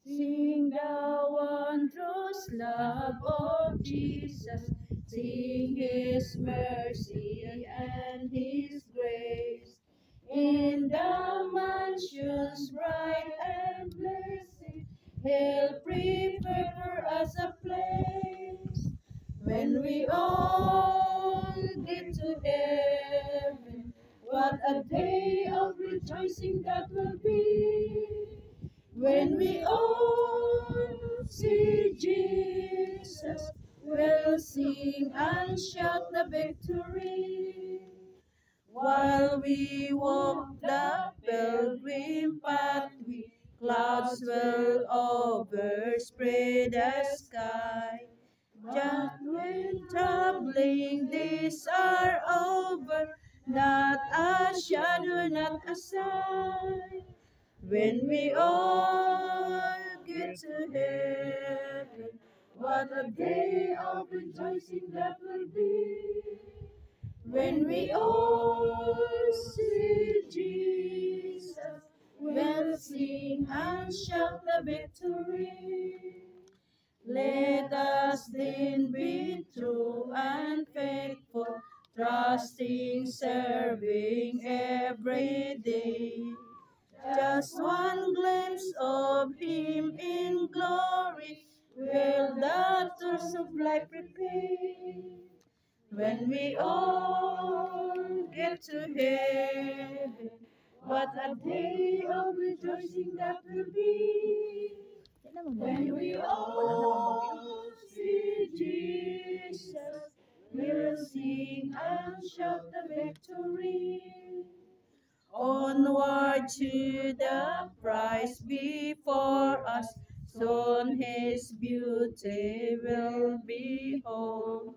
Sing the wondrous love of Jesus, sing His mercy and His grace. In the mansions bright and blessed, He'll prepare for us a place. When we all get to heaven, what a day of rejoicing that will be. When we all see Jesus, we'll sing and shout the victory. While we walk the pilgrim pathway, clouds will overspread the sky. Just when troubling days are over, not a shadow, not a sign. When we all get to heaven, what a day of rejoicing that will be. When we all see Jesus, we'll sing and shout the victory. Let us then be true and faithful, trusting, serving every day. Just one glimpse of Him in glory will the thirst of life repay. When we all get to heaven, what a day of rejoicing that will be. When we all see Jesus, we'll sing and shout the victory. Onward to the prize before us, soon His beauty will behold.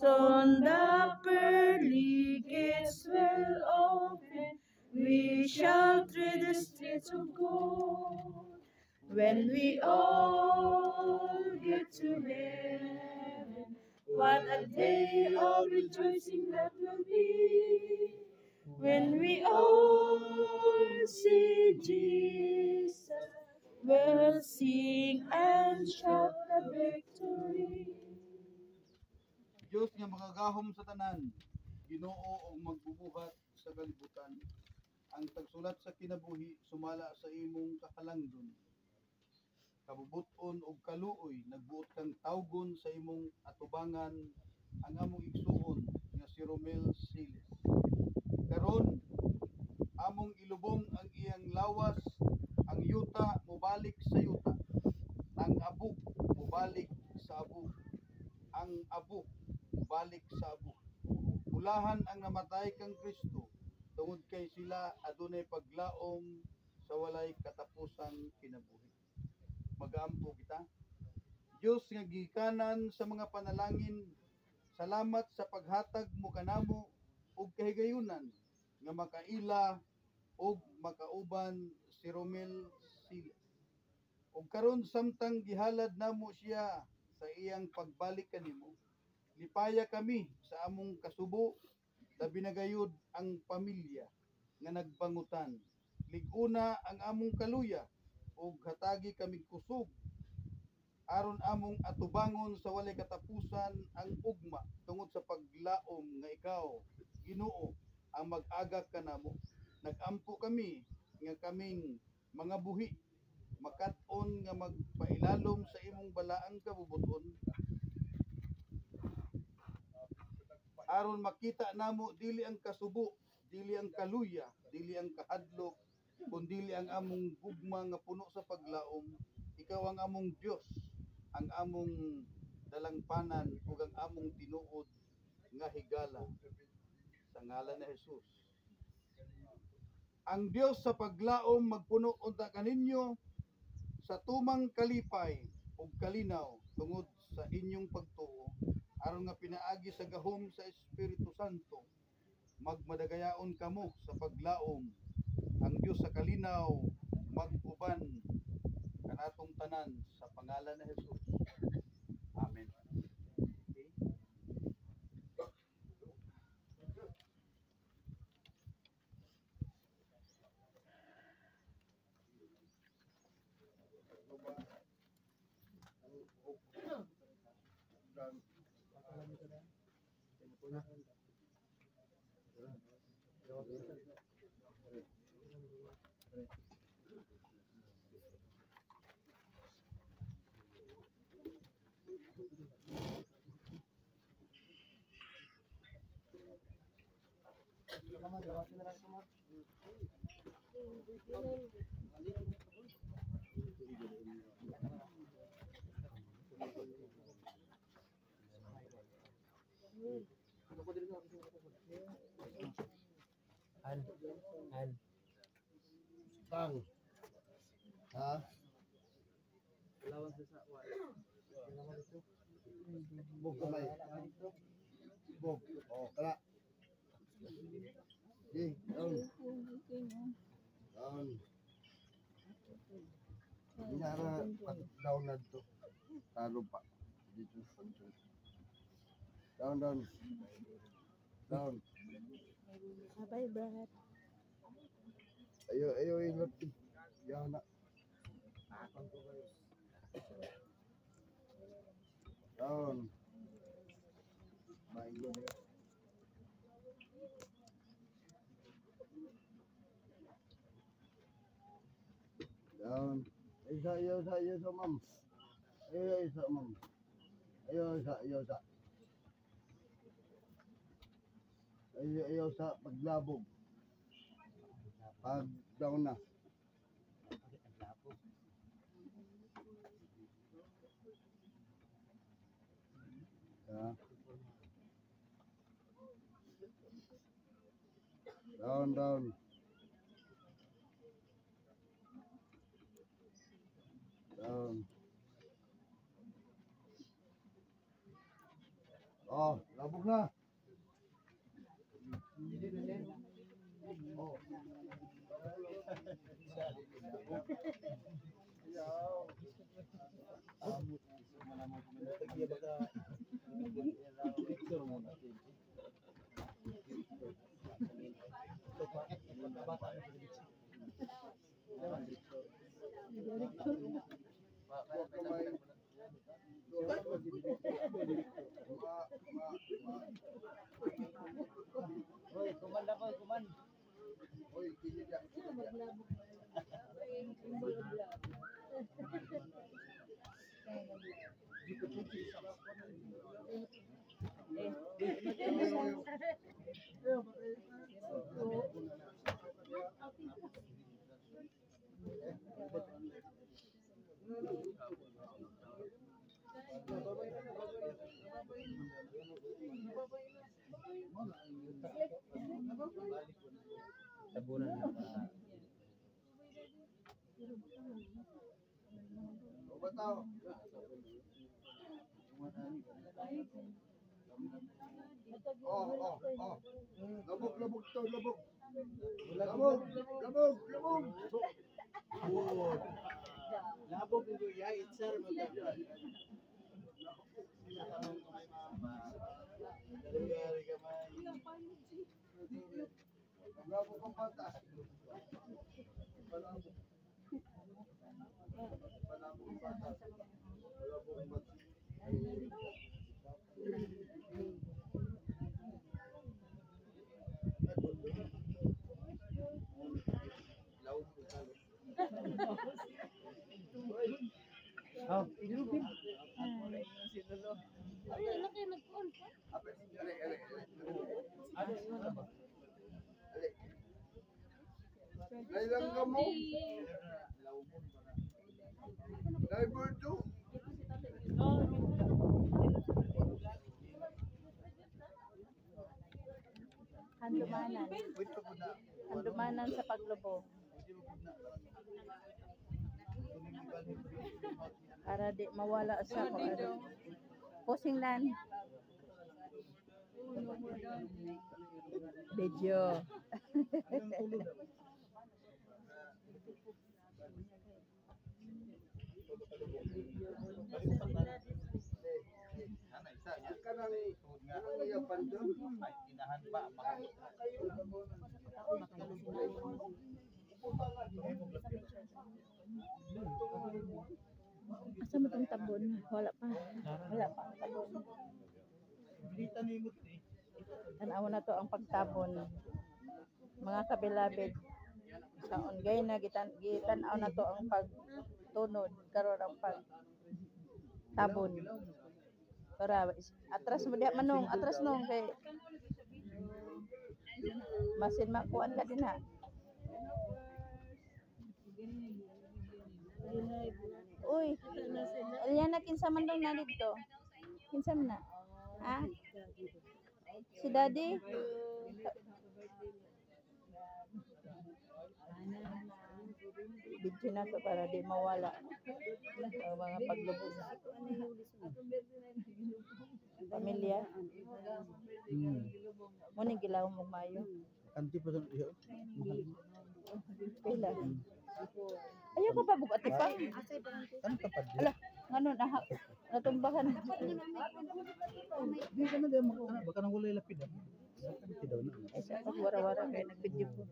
Soon the pearly gates will open, we shall tread the streets of gold. When we all get to heaven, what a day of rejoicing that will be. When we all see Jesus, we'll sing and shout the victory. Diyos nga makagahom sa tanan, Ginoo og magbubuhat sa kalibutan. Ang tagsulat sa kinabuhi sumala sa imong kahalangdon. Kabubuton og kaluoy nagbuot kang tawgon sa imong atubangan ang among igsuon nga si Romel Siles. Karon among ilubong ang iyang lawas, ang yuta mobalik sa yuta, ang abuk mobalik sa abuk, ang abuk mobalik sa abuk. Ulahan ang namatay kang Kristo, tungod kay sila adunay paglaom sa walay katapusang kinabuhi. Magaampo kita. Diyos nga gikanan sa mga panalangin, salamat sa paghatag mo kanamo og kahigayunan nga makaila og makauban si Romel Siles. Ug karon samtang gihalad namo siya sa iyang pagbalik kanimo, lipaya kami sa among kasubo, labi na gayud ang pamilya nga nagbangutan. Liguna ang among kaluya ug hatagi kami kusog aron among atubangon sa walay katapusan ang ugma tungod sa paglaom nga ikaw, Ginoo, ang mag-agak kanamo. Nagampo kami nga kaming mga buhi makat-on nga magpailalom sa imong balaang kabubuton aron makita namo dili ang kasubo, dili ang kaluya, dili ang kahadlok, kundi ang among gugma nga puno sa paglaom. Ikaw ang among Dios, ang among dalangpanan ug ang among tinuod nga higala sa ngalan ni Jesus. Ang Dios sa paglaom magpuno unta kaninyo sa tumang kalipay ug kalinaw tungod sa inyong pagtuo aron nga pinaagi sa gahom sa Espiritu Santo magmadagayaon kamo sa paglaom. Ang Dios sa kalinaw mag-uban kanatong tanan sa pangalan ni Jesus. Amen. Okay. Bang. Ha? Bog kamay. Bog. Oh, kala. Di, down. Down. Inara down na dito. Talo pa. Dito. Down, down. Down. Bye, Brad. Ayo ingat. Yan na. Down. Main dulu. Down. Ayo sa mam. Ayo sa mam. Ayo sa. Ayo sa paglabog. Pag down na. Ya. Down. Down. Oh, labog na. Oh. Kuman. Oy, kini dia. Tabunan na pa. Bataw. Oh. Labog to, labog. Labog. Labog ko ya itsar mo ta. Dalawari ka man. Labog ang bata. Oh, ilubin. Nailang ka mo? Driver to? Handumanan sa paglubog. Para di mawala sa posing lan. Video. Kanang iyapan doon. Ay tinahan pa mo itong tabon? Wala pa. Wala pa ang tabon. Bilitan mo yung eh. Tanawa na to ang pagtabon. Mga kabilabid. Sa ungay na gitanaw na to ang pagtunod karon ang pagtabon. Para atras mo diha manong, atras nong kay masin makuan ka din ha. Uy, alyan na kinsa man daw na dito. Kinsa man na? Ah? Si Daddy? Video na to para di mawala ang mga paglubog. Pamilya. Muna gilaw mo mayo. Kanti pa sa iyo. Pila. Ayaw ko pa bugati pa. Ano ka pa? Ala, ngano na natumbakan. Di ka na din mo. Baka nang wala lapid. Kanti daw na. Ay sa wara-wara kay nagvideo ko.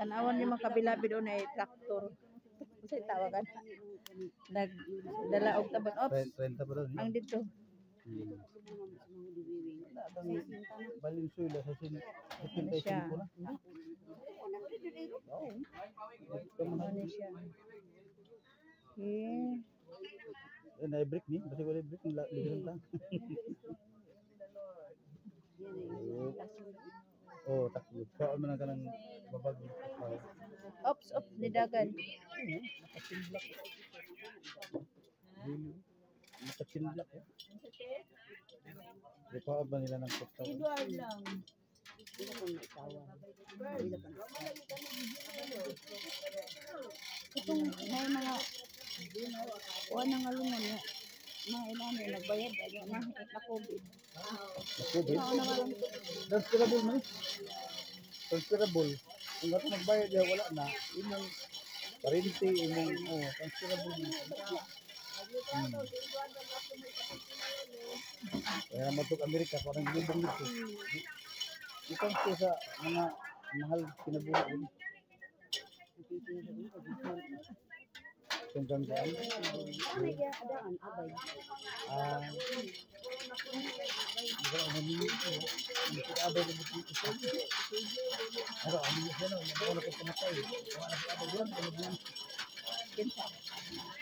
Tanawan niyo mga kabilabid o na traktor. Kasi tawagan. Nagdala og tabon. Ops, 30 pa daw. ang dito. Balinsoy la sa sin. Ano siya? Ano siya? Eh, Na-break ni, basta wala break ng ligaran ta. Oh, takbo. So, ano na ka ng babag. ops, nidagan. Nakasinlak eh. Repaad ba nila ng pagtawa? Itong may mga kuha ng alungon niya. Mga ilani, nagbayad. Ayaw na, COVID. COVID? Transferable man. Transferable. Kung ato nagbayad niya, wala na. Imong parinti, imong transferable na. Kaya naman itong Amerika, parang ginubong dito. Itong sa mga mahal kinabuhi. Itong ganggaan.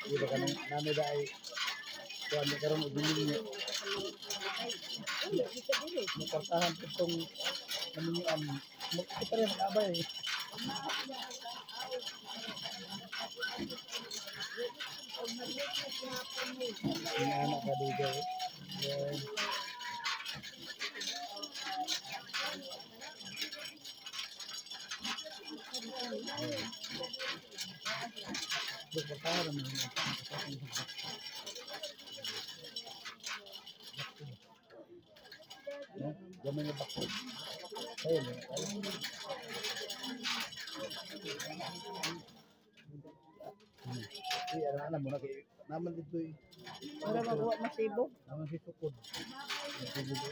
Di ba ka namin dahil kuha niya karoon o bilhin niya. Makartahan ko itong naminyoan. Kita rin mag-abay eh. Yung anak ka dito eh. Makartahan naman yun. Gamay na bako. Ayun eh. Alam mo na kayo. Naman dito eh. Para magawa masibog. Naman si Sukod. Hindi dito.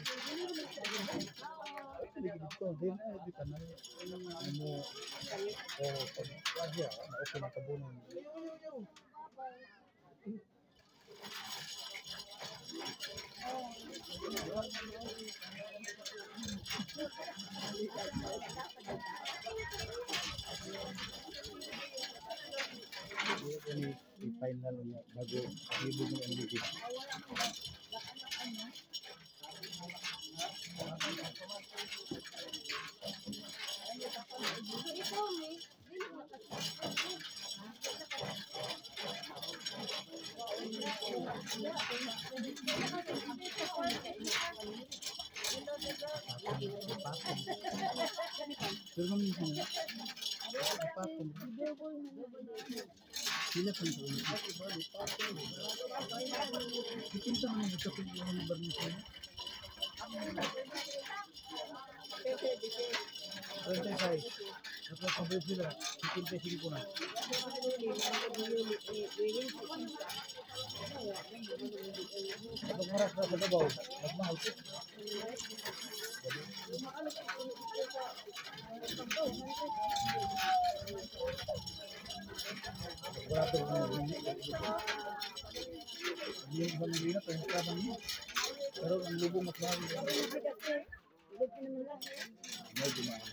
Hindi ka na. Ano. Pag-asya. Na-okay na kabunan. Ini di final niya bago ibig ng MVP. Pero kami sana. Patong. Sila kan sa ulit. Kita naman dito kung yung lugar niya sila. Rentay say. Dapat kabel sila. Kita sini ko na. Pag maras na sa Davao, mas mahal ito. Wala ito. Yung sa Manila, pero sa Manila. Pero ang lubong mas mahal. Medyo mahal.